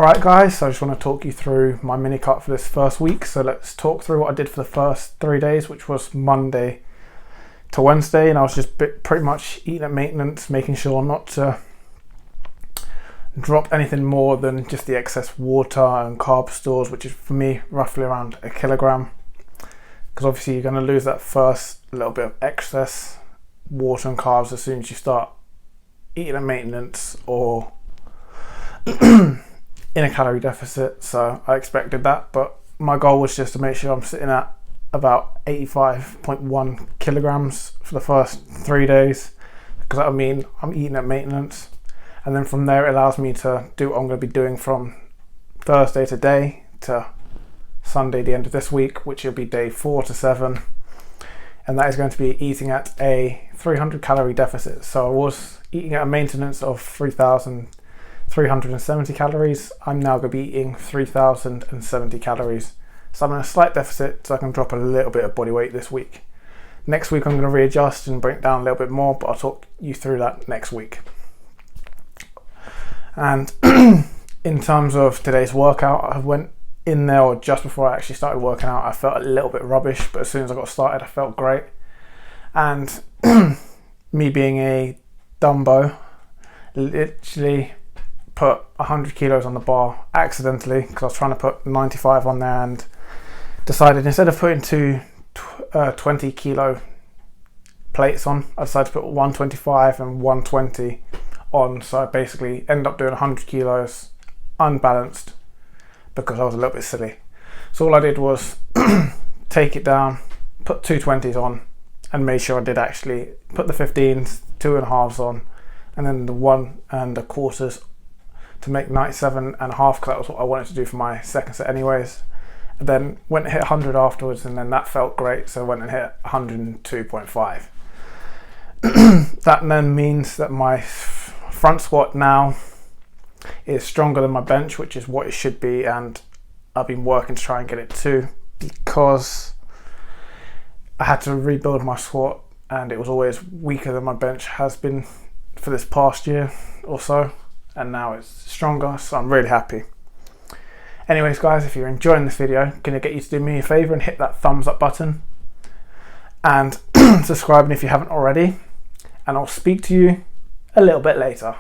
Alright guys, so I just want to talk you through my mini cut for this first week. So let's talk through what I did for the first 3 days, which was Monday to Wednesday, and I was just pretty much eating at maintenance, making sure not to drop anything more than just the excess water and carb stores, which is for me roughly around 1 kilogram, because obviously you're going to lose that first little bit of excess water and carbs as soon as you start eating at maintenance or in a calorie deficit. So I expected that, but my goal was just to make sure I'm sitting at about 85.1 kilograms for the first 3 days, because that would mean I'm eating at maintenance, and then from there it allows me to do what I'm going to be doing from Thursday today to Sunday, the end of this week, which will be day 4 to 7, and that is going to be eating at a 300 calorie deficit. So I was eating at a maintenance of 3,370 calories. I'm now going to be eating 3,070 calories. So I'm in a slight deficit, so I can drop a little bit of body weight this week. Next week I'm going to readjust and bring it down a little bit more, but I'll talk you through that next week. And in terms of today's workout, I went in there, or just before I actually started working out, I felt a little bit rubbish, but as soon as I got started I felt great. And me being a Dumbo, literally put 100 kilos on the bar accidentally, because I was trying to put 95 on there, and decided instead of putting two 20 kilo plates on, I decided to put 125 and 120 on. So I basically ended up doing 100 kilos unbalanced because I was a little bit silly. So all I did was take it down, put 220s on, and made sure I did actually put the 15s, 2.5s on, and then the 1 and the quarters to make 97.5, because that was what I wanted to do for my second set anyways. And then went and hit 100 afterwards, and then that felt great, so I went and hit 102.5. That then means that my front squat now is stronger than my bench, which is what it should be, and I've been working to try and get it to, because I had to rebuild my squat and it was always weaker than my bench has been for this past year or so, and now it's stronger, so I'm really happy. Anyways guys, if you're enjoying this video, I'm going to get you to do me a favour and hit that thumbs up button and subscribing if you haven't already, and I'll speak to you a little bit later.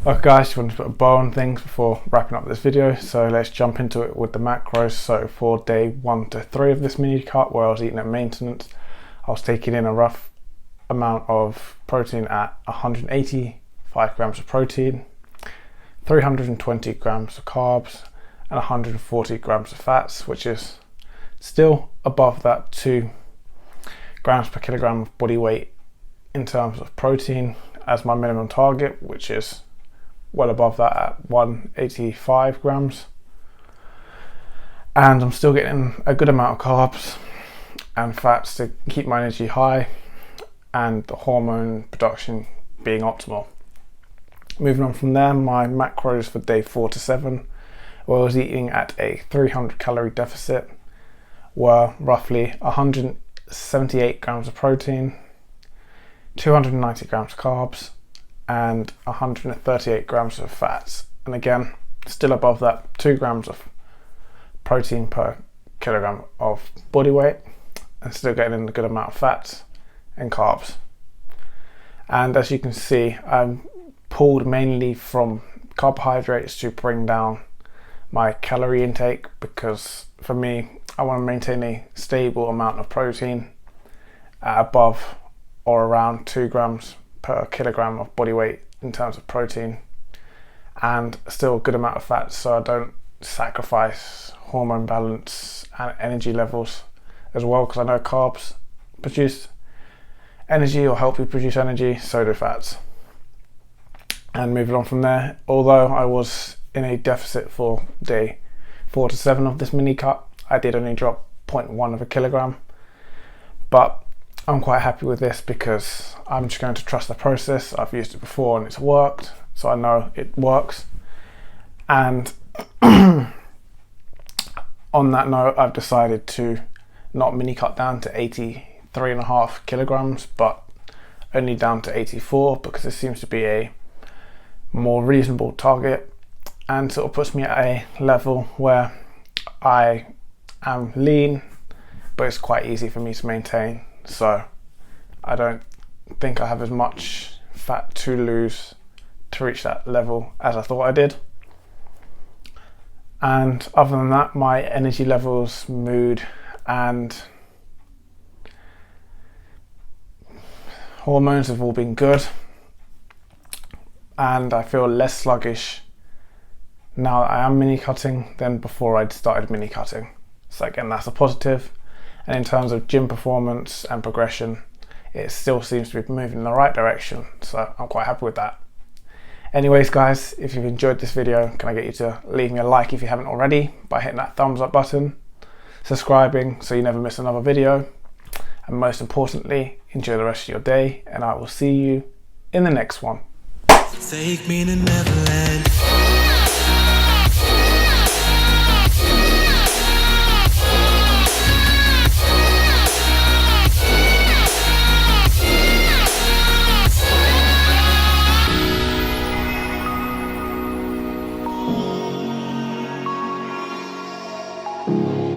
Okay guys, just wanted to put a bow on things before wrapping up this video, so let's jump into it with the macros. So for day 1 to 3 of this mini cut, where I was eating at maintenance, I was taking in a rough amount of protein at 185 grams of protein, 320 grams of carbs, and 140 grams of fats, which is still above that 2 grams per kilogram of body weight in terms of protein as my minimum target, which is well above that at 185 grams. And I'm still getting a good amount of carbs and fats to keep my energy high and the hormone production being optimal. Moving on from there, my macros for day 4 to 7, where I was eating at a 300 calorie deficit, were roughly 178 grams of protein, 290 grams of carbs, and 138 grams of fats. And again, still above that 2 grams of protein per kilogram of body weight and still getting in a good amount of fats and carbs. And as you can see, I'm pulled mainly from carbohydrates to bring down my calorie intake, because for me, I want to maintain a stable amount of protein at above or around 2 grams per kilogram of body weight in terms of protein, and still a good amount of fat, so I don't sacrifice hormone balance and energy levels as well, because I know carbs produce energy or help you produce energy, so do fats. And moving on from there, although I was in a deficit for day 4 to 7 of this mini cut, I did only drop 0.1 of a kilogram, but I'm quite happy with this because I'm just going to trust the process. I've used it before and it's worked, so I know it works. And on that note, I've decided to not mini cut down to 83.5 kilograms, but only down to 84, because it seems to be a more reasonable target and sort of puts me at a level where I am lean, but it's quite easy for me to maintain. So I don't think I have as much fat to lose to reach that level as I thought I did. And other than that, my energy levels, mood and hormones have all been good, and I feel less sluggish now that I am mini cutting than before I'd started mini cutting. So again, that's a positive. And in terms of gym performance and progression, it still seems to be moving in the right direction, so I'm quite happy with that. Anyways guys, if you've enjoyed this video, can I get you to leave me a like if you haven't already by hitting that thumbs up button, subscribing so you never miss another video, and most importantly, enjoy the rest of your day, and I will see you in the next one. Take me to Neverland.